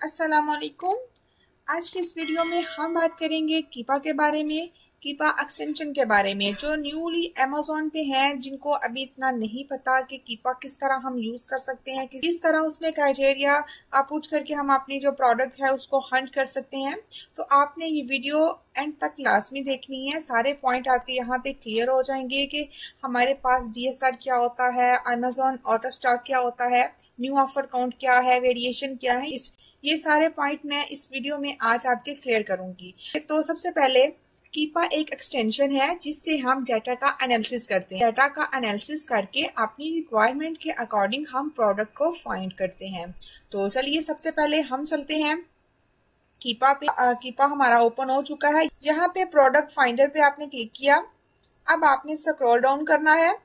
अस्सलाम वालेकुम। आज की इस वीडियो में हम बात करेंगे कीपा के बारे में, कीपा एक्सटेंशन के बारे में। जो न्यूली अमेज़ॉन पे हैं, जिनको अभी इतना नहीं पता कि कीपा किस तरह हम यूज कर सकते हैं, किस तरह उसमें क्राइटेरिया पुट करके हम अपनी जो प्रोडक्ट है उसको हंट कर सकते हैं, तो आपने ये वीडियो एंड तक लाजमी देखनी है। सारे पॉइंट आपके यहाँ पे क्लियर हो जाएंगे कि हमारे पास DSR क्या होता है, अमेज़ॉन ऑटो स्टॉक क्या होता है, न्यू ऑफर काउंट क्या है, वेरिएशन क्या है। ये सारे पॉइंट मैं इस वीडियो में आज आपके क्लियर करूंगी। तो सबसे पहले कीपा एक एक्सटेंशन है जिससे हम डाटा का एनालिसिस करते हैं। डाटा का एनालिसिस करके अपनी रिक्वायरमेंट के अकॉर्डिंग हम प्रोडक्ट को फाइंड करते हैं। तो चलिए सबसे पहले हम चलते हैं कीपा पे। कीपा हमारा ओपन हो चुका है। यहाँ पे प्रोडक्ट फाइंडर पे आपने क्लिक किया। अब आपने स्क्रॉल डाउन करना है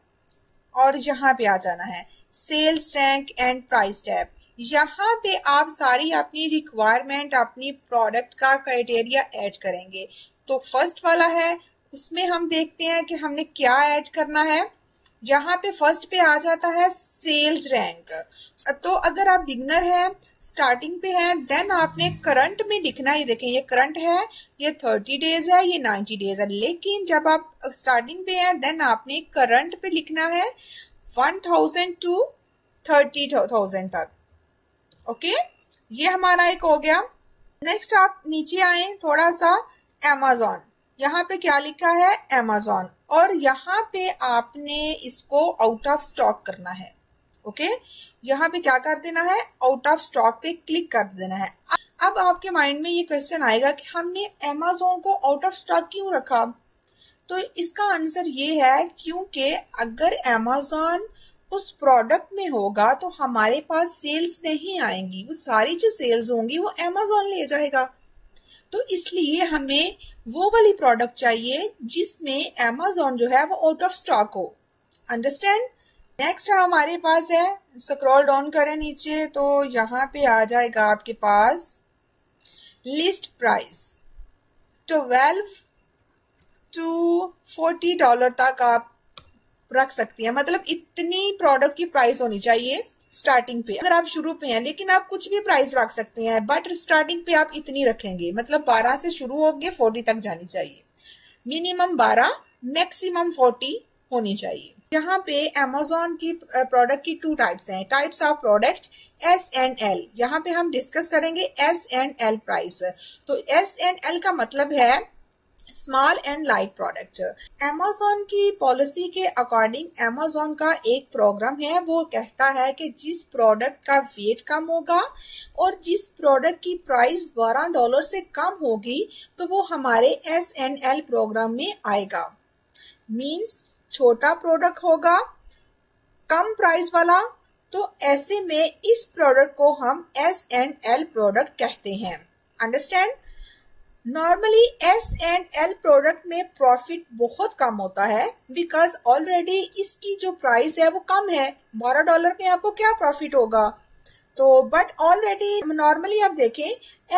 और यहाँ पे आ जाना है sales rank and price tab. यहाँ पे आप सारी अपनी रिक्वायरमेंट, अपनी प्रोडक्ट का क्राइटेरिया ऐड करेंगे। तो फर्स्ट वाला है, उसमें हम देखते हैं कि हमने क्या ऐड करना है। यहाँ पे फर्स्ट पे आ जाता है सेल्स रैंक। तो अगर आप बिगनर हैं, स्टार्टिंग पे हैं, देन आपने करंट में लिखना। ये देखें, ये करंट है, ये 30 डेज है, ये 90 डेज है। लेकिन जब आप स्टार्टिंग पे हैं, देन आपने करंट पे लिखना है 1000 टू 30,000 तक। ओके, ये हमारा एक हो गया। नेक्स्ट आप नीचे आए थोड़ा सा, Amazon। यहाँ पे क्या लिखा है, Amazon, और यहाँ पे आपने इसको आउट ऑफ स्टॉक करना है। ओके, यहाँ पे क्या कर देना है, आउट ऑफ स्टॉक पे क्लिक कर देना है। अब आपके माइंड में ये क्वेश्चन आएगा कि हमने Amazon को आउट ऑफ स्टॉक क्यों रखा। तो इसका आंसर ये है क्योंकि अगर Amazon उस प्रोडक्ट में होगा तो हमारे पास सेल्स नहीं आएंगी। वो सारी जो सेल्स होंगी वो Amazon ले जाएगा। तो इसलिए हमें वो वाली प्रोडक्ट चाहिए जिसमें Amazon जो है वो आउट ऑफ स्टॉक हो। अंडरस्टैंड। नेक्स्ट हमारे पास है, स्क्रॉल डाउन करें नीचे तो यहाँ पे आ जाएगा आपके पास लिस्ट प्राइस। 12 टू $40 तक आप रख सकती हैं। मतलब इतनी प्रोडक्ट की प्राइस होनी चाहिए स्टार्टिंग पे। अगर आप शुरू पे हैं, लेकिन आप कुछ भी प्राइस रख सकते हैं, बट स्टार्टिंग पे आप इतनी रखेंगे। मतलब 12 से शुरू होके 40 तक जानी चाहिए। मिनिमम 12, मैक्सिमम 40 होनी चाहिए। यहाँ पे Amazon की प्रोडक्ट की 2 टाइप्स हैं, टाइप्स ऑफ प्रोडक्ट S&L। यहाँ पे हम डिस्कस करेंगे S&L प्राइस। तो S&L का मतलब है small and light product. Amazon की पॉलिसी के अकॉर्डिंग Amazon का एक प्रोग्राम है, वो कहता है कि जिस प्रोडक्ट का वेट कम होगा और जिस प्रोडक्ट की प्राइस $12 से कम होगी तो वो हमारे S&L प्रोग्राम में आएगा। मींस छोटा प्रोडक्ट होगा, कम प्राइस वाला, तो ऐसे में इस प्रोडक्ट को हम S&L प्रोडक्ट कहते हैं। अंडरस्टैंड। नॉर्मली S&L प्रोडक्ट में प्रॉफिट बहुत कम होता है बिकॉज ऑलरेडी इसकी जो प्राइस है वो कम है। $12 में आपको क्या प्रॉफिट होगा। तो बट ऑलरेडी नॉर्मली आप देखें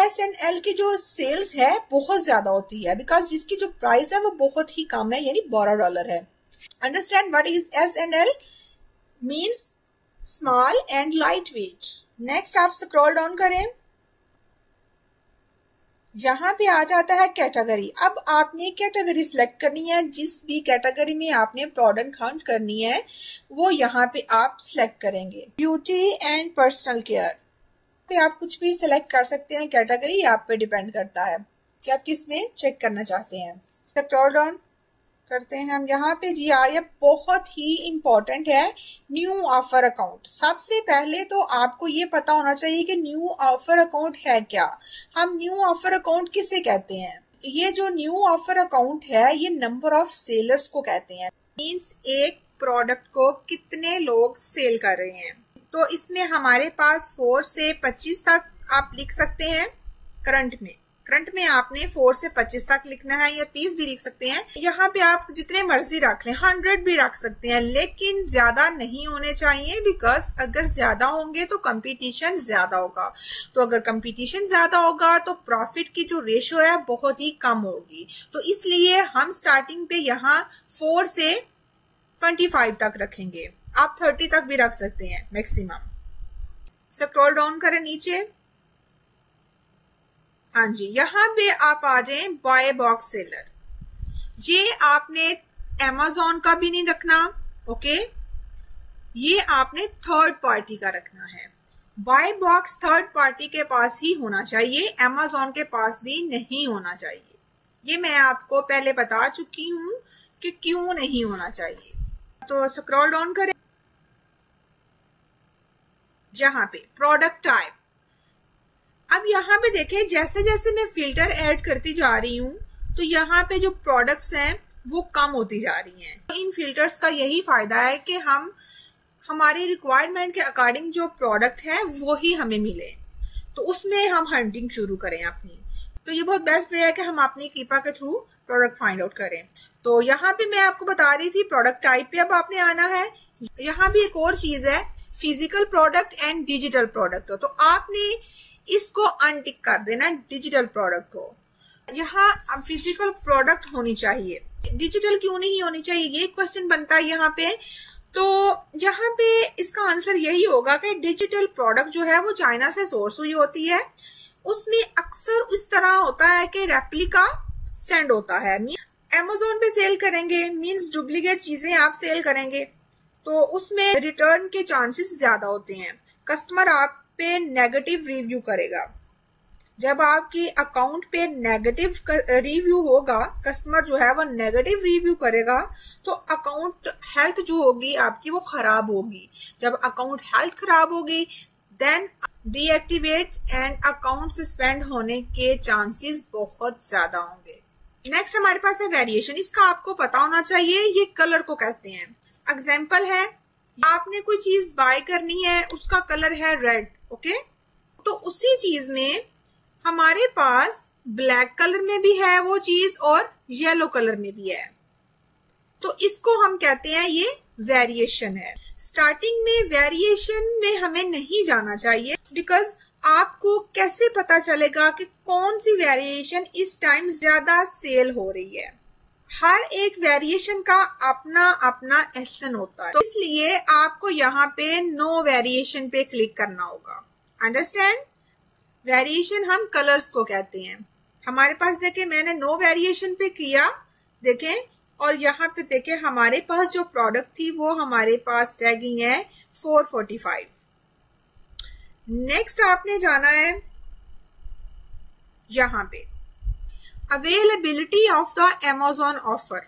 S&L की जो सेल्स है बहुत ज्यादा होती है बिकॉज जिसकी जो प्राइस है वो बहुत ही कम है, यानी $12 है। Understand what is S&L means small and light weight. Next आप स्क्रॉल डाउन करें, यहाँ पे आ जाता है कैटेगरी। अब आपने कैटेगरी सिलेक्ट करनी है, जिस भी कैटेगरी में आपने प्रोडक्ट हंट करनी है वो यहाँ पे आप सिलेक्ट करेंगे। ब्यूटी एंड पर्सनल केयर पे आप कुछ भी सिलेक्ट कर सकते हैं। कैटेगरी आप पे डिपेंड करता है कि आप किस में चेक करना चाहते हैं। स्क्रॉल डाउन करते हैं हम। यहाँ पे जी ये बहुत ही इंपॉर्टेंट है, न्यू ऑफर अकाउंट। सबसे पहले तो आपको ये पता होना चाहिए कि न्यू ऑफर अकाउंट है क्या। हम न्यू ऑफर अकाउंट किसे कहते हैं। ये जो न्यू ऑफर अकाउंट है ये नंबर ऑफ सेलर्स को कहते हैं। मीन्स एक प्रोडक्ट को कितने लोग सेल कर रहे हैं। तो इसमें हमारे पास 4 से 25 तक आप लिख सकते हैं। करंट में आपने 4 से 25 तक लिखना है, या 30 भी लिख सकते हैं। यहाँ पे आप जितने मर्जी रख लें, 100 भी रख सकते हैं, लेकिन ज्यादा नहीं होने चाहिए बिकॉज अगर ज्यादा होंगे तो कंपटीशन ज्यादा होगा। तो अगर कंपटीशन ज्यादा होगा तो प्रॉफिट की जो रेशियो है बहुत ही कम होगी। तो इसलिए हम स्टार्टिंग पे यहाँ 4 से 25 तक रखेंगे। आप 30 तक भी रख सकते हैं मैक्सिमम। स्क्रॉल डाउन करें नीचे, हाँ जी, यहाँ पे आप आ जाए बाय बॉक्स सेलर। ये आपने Amazon का भी नहीं रखना, ओके, ये आपने थर्ड पार्टी का रखना है। बाय बॉक्स थर्ड पार्टी के पास ही होना चाहिए, Amazon के पास भी नहीं होना चाहिए। ये मैं आपको पहले बता चुकी हूं कि क्यों नहीं होना चाहिए। तो स्क्रॉल डाउन करें, यहाँ पे प्रोडक्ट टाइप। अब यहाँ पे देखें, जैसे जैसे मैं फिल्टर ऐड करती जा रही हूँ तो यहाँ पे जो प्रोडक्ट्स हैं वो कम होती जा रही हैं। इन फिल्टर्स का यही फायदा है कि हम हमारी रिक्वायरमेंट के अकॉर्डिंग जो प्रोडक्ट है वो ही हमें मिले, तो उसमें हम हंटिंग शुरू करें अपनी। तो ये बहुत बेस्ट वे है कि हम अपनी कीपा के थ्रू प्रोडक्ट फाइंड आउट करें। तो यहाँ पे मैं आपको बता रही थी प्रोडक्ट टाइप पे अब आपने आना है। यहाँ भी एक और चीज है, physical product and digital product. तो आपने इसको अनटिक कर देना, डिजिटल प्रोडक्ट को। यहाँ फिजिकल प्रोडक्ट होनी चाहिए, डिजिटल क्यों नहीं होनी चाहिए, ये क्वेश्चन बनता है यहाँ पे। तो यहाँ पे इसका आंसर यही होगा कि डिजिटल प्रोडक्ट जो है वो चाइना से सोर्स हुई होती है। उसमें अक्सर इस तरह होता है कि रेप्लिका सेंड होता है। Amazon पे सेल करेंगे मींस डुप्लीकेट चीजें आप सेल करेंगे, तो उसमें रिटर्न के चांसेस ज्यादा होते हैं। कस्टमर आप पे नेगेटिव रिव्यू करेगा। जब आपकी अकाउंट पे नेगेटिव रिव्यू होगा, कस्टमर जो है वो नेगेटिव रिव्यू करेगा, तो अकाउंट हेल्थ जो होगी आपकी वो खराब होगी। जब अकाउंट हेल्थ खराब होगी then deactivate and account suspend होने के चांसेस बहुत ज्यादा होंगे। नेक्स्ट हमारे पास है वेरिएशन। इसका आपको पता होना चाहिए, ये कलर को कहते हैं। एग्जाम्पल है, आपने कोई चीज बाय करनी है, उसका कलर है रेड, ओके, तो उसी चीज में हमारे पास ब्लैक कलर में भी है वो चीज और येलो कलर में भी है, तो इसको हम कहते हैं ये वेरिएशन है। स्टार्टिंग में वेरिएशन में हमें नहीं जाना चाहिए, बिकॉज आपको कैसे पता चलेगा कि कौन सी वेरिएशन इस टाइम ज्यादा सेल हो रही है। हर एक वेरिएशन का अपना अपना एसन होता है, तो इसलिए आपको यहाँ पे नो वेरिएशन पे क्लिक करना होगा। अंडरस्टैंड? वेरिएशन हम कलर्स को कहते हैं। हमारे पास देखें, मैंने नो वेरिएशन पे किया, देखें, और यहाँ पे देखें हमारे पास जो प्रोडक्ट थी वो हमारे पास टैगिंग है 445। नेक्स्ट आपने जाना है यहाँ पे availability of the Amazon offer.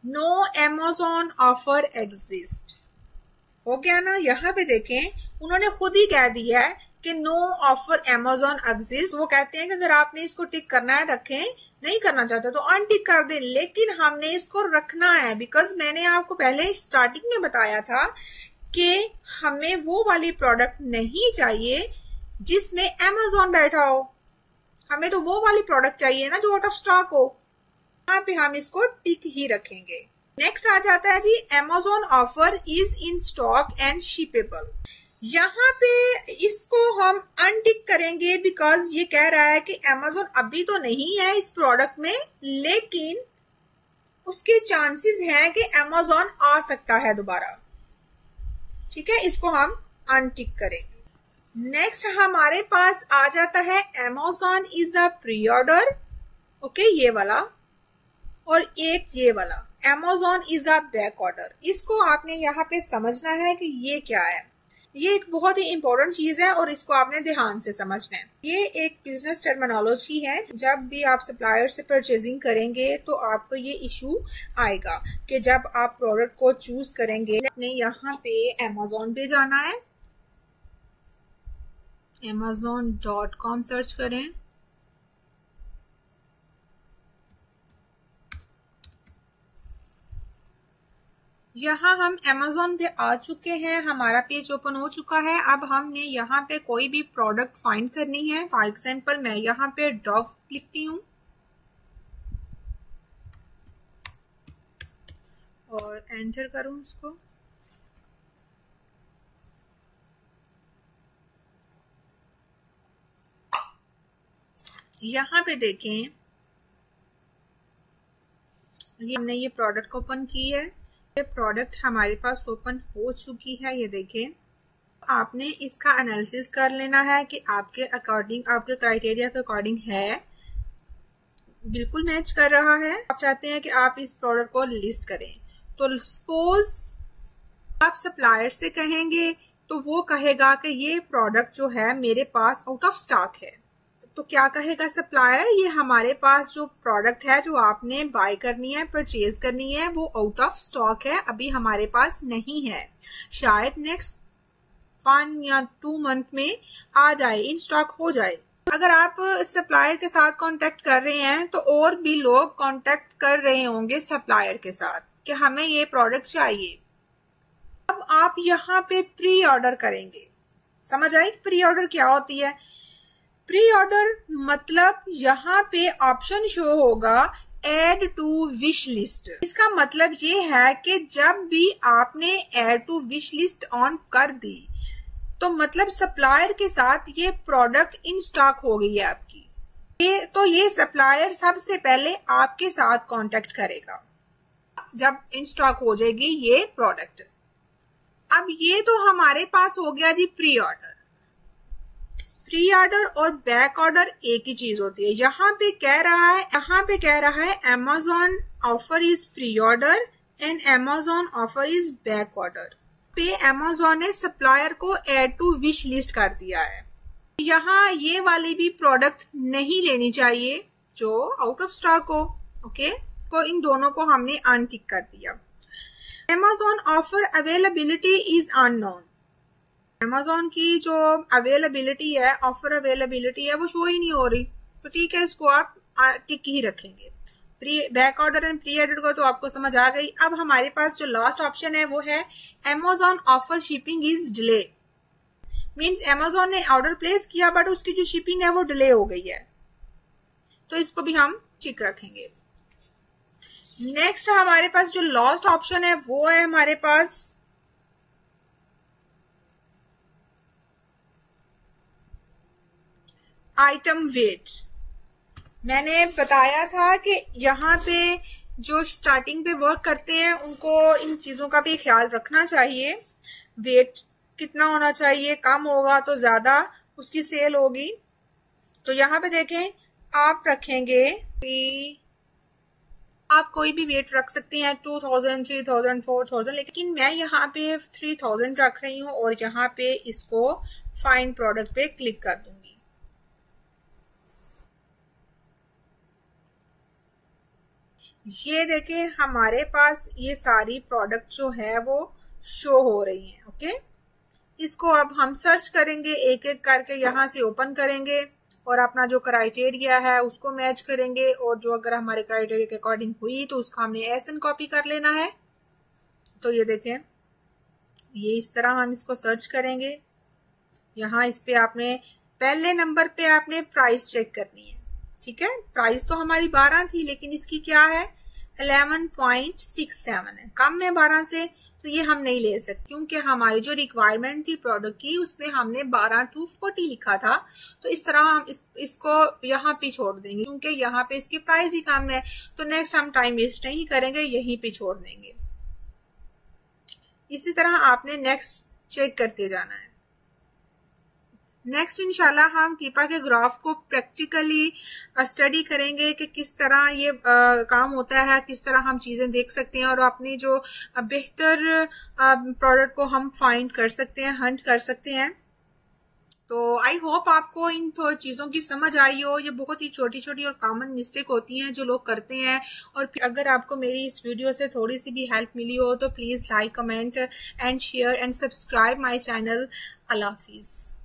No Amazon offer exist, हो गया ना। यहाँ पे देखें उन्होंने खुद ही कह दिया है कि नो ऑफर Amazon एग्जिस्ट। वो कहते हैं कि अगर आपने इसको टिक करना है रखें, नहीं करना चाहते तो अनटिक कर दें, लेकिन हमने इसको रखना है बिकॉज मैंने आपको पहले स्टार्टिंग में बताया था कि हमें वो वाली प्रोडक्ट नहीं चाहिए जिसमें Amazon बैठा हो, हमें तो वो वाली प्रोडक्ट चाहिए ना जो आउट ऑफ स्टॉक हो। यहाँ पे हम इसको टिक ही रखेंगे। नेक्स्ट आ जाता है जी, Amazon offer is in stock and shippable. यहाँ पे इसको हम अनटिक करेंगे बिकॉज ये कह रहा है कि Amazon अभी तो नहीं है इस प्रोडक्ट में, लेकिन उसके चांसेस हैं कि Amazon आ सकता है दोबारा। ठीक है, इसको हम अनटिक करेंगे। नेक्स्ट हमारे पास आ जाता है Amazon is a pre order, okay, ये वाला, और एक ये वाला Amazon is a back order. इसको आपने यहाँ पे समझना है कि ये क्या है। ये एक बहुत ही इंपॉर्टेंट चीज है और इसको आपने ध्यान से समझना है। ये एक बिजनेस टर्मिनोलॉजी है। जब भी आप सप्लायर से परचेजिंग करेंगे तो आपको ये इशू आएगा कि जब आप प्रोडक्ट को चूज करेंगे, आपने यहाँ पे Amazon पे जाना है, Amazon.com सर्च करें। यहाँ हम Amazon पे आ चुके हैं, हमारा पेज ओपन हो चुका है। अब हमने यहाँ पे कोई भी प्रोडक्ट फाइंड करनी है। फॉर एग्जाम्पल मैं यहाँ पे डव लिखती हूँ और एंटर करूँ उसको। यहाँ पे देखें, ये हमने ये प्रोडक्ट ओपन की है। ये प्रोडक्ट हमारे पास ओपन हो चुकी है, ये देखें। आपने इसका एनालिसिस कर लेना है कि आपके अकॉर्डिंग, आपके क्राइटेरिया के अकॉर्डिंग है, बिल्कुल मैच कर रहा है। आप चाहते हैं कि आप इस प्रोडक्ट को लिस्ट करें, तो सपोज आप सप्लायर से कहेंगे तो वो कहेगा कि ये प्रोडक्ट जो है मेरे पास आउट ऑफ स्टॉक है। तो क्या कहेगा सप्लायर, ये हमारे पास जो प्रोडक्ट है जो आपने बाय करनी है, परचेज करनी है, वो आउट ऑफ स्टॉक है, अभी हमारे पास नहीं है, शायद नेक्स्ट 1 या 2 मंथ में आ जाए, इन स्टॉक हो जाए। अगर आप सप्लायर के साथ कांटेक्ट कर रहे हैं तो और भी लोग कांटेक्ट कर रहे होंगे सप्लायर के साथ कि हमें ये प्रोडक्ट चाहिए। अब आप यहाँ पे प्री ऑर्डर करेंगे। समझ आई प्री ऑर्डर क्या होती है? प्री ऑर्डर मतलब यहाँ पे ऑप्शन शो होगा एड टू विश लिस्ट। इसका मतलब ये है कि जब भी आपने add to wish list on कर दी तो मतलब सप्लायर के साथ ये प्रोडक्ट इन स्टॉक हो गई है आपकी। ये सप्लायर सबसे पहले आपके साथ कांटेक्ट करेगा जब इन स्टॉक हो जाएगी ये प्रोडक्ट। अब ये तो हमारे पास हो गया जी प्री ऑर्डर। प्री ऑर्डर और बैक ऑर्डर एक ही चीज होती है। यहाँ पे कह रहा है Amazon offer is pre order and Amazon offer is back order. पे Amazon ने सप्लायर को एड टू विश लिस्ट कर दिया है। यहाँ ये वाली भी प्रोडक्ट नहीं लेनी चाहिए जो आउट ऑफ स्टॉक हो। ओके, तो इन दोनों को हमने अनटिक कर दिया। Amazon offer availability is unknown. Amazon की जो अवेलेबिलिटी है, ऑफर अवेलेबिलिटी है, वो शो ही नहीं हो रही, तो ठीक है, इसको आप टिक ही रखेंगे। Back order and pre order को तो आपको समझ आ गई। अब हमारे पास जो लास्ट ऑप्शन है वो है Amazon offer shipping is delay. Means Amazon ने ऑर्डर प्लेस किया बट उसकी जो शिपिंग है वो डिले हो गई है, तो इसको भी हम टिक रखेंगे। नेक्स्ट हमारे पास जो लास्ट ऑप्शन है वो है हमारे पास आइटम वेट। मैंने बताया था कि यहाँ पे जो स्टार्टिंग पे वर्क करते हैं उनको इन चीजों का भी ख्याल रखना चाहिए। वेट कितना होना चाहिए, कम होगा तो ज्यादा उसकी सेल होगी। तो यहाँ पे देखें, आप रखेंगे, आप कोई भी वेट रख सकते हैं, 2000, 3000, 4000, लेकिन मैं यहाँ पे 3000 रख रही हूँ और यहाँ पे इसको फाइंड प्रोडक्ट पे क्लिक कर दूंगी। ये देखें, हमारे पास ये सारी प्रोडक्ट जो है वो शो हो रही हैं। ओके, इसको अब हम सर्च करेंगे, एक एक करके यहाँ से ओपन करेंगे और अपना जो क्राइटेरिया है उसको मैच करेंगे, और जो अगर हमारे क्राइटेरिया के अकॉर्डिंग हुई तो उसका हमने एसएन कॉपी कर लेना है। तो ये देखें, ये इस तरह हम इसको सर्च करेंगे। यहाँ इस पे आपने पहले नंबर पे आपने प्राइस चेक करनी है। ठीक है, प्राइस तो हमारी 12 थी लेकिन इसकी क्या है, 11.67 है, कम है 12 से, तो ये हम नहीं ले सकते क्योंकि हमारी जो रिक्वायरमेंट थी प्रोडक्ट की उसमें हमने 12 to 40 लिखा था। तो इस तरह हम इसको यहाँ पे छोड़ देंगे क्योंकि यहाँ पे इसकी प्राइस ही कम है। तो नेक्स्ट हम टाइम वेस्ट नहीं करेंगे, यहीं पे छोड़ देंगे। इसी तरह आपने नेक्स्ट चेक करते जाना है। नेक्स्ट इंशाल्लाह हम कीपा के ग्राफ को प्रैक्टिकली स्टडी करेंगे कि किस तरह ये काम होता है, किस तरह हम चीजें देख सकते हैं और अपनी जो बेहतर प्रोडक्ट को हम फाइंड कर सकते हैं, हंट कर सकते हैं। तो आई होप आपको इन चीजों की समझ आई हो। ये बहुत ही छोटी छोटी और कॉमन मिस्टेक होती हैं जो लोग करते हैं। और अगर आपको मेरी इस वीडियो से थोड़ी सी भी हेल्प मिली हो तो please like, comment and share and subscribe my channel. Allah Hafiz.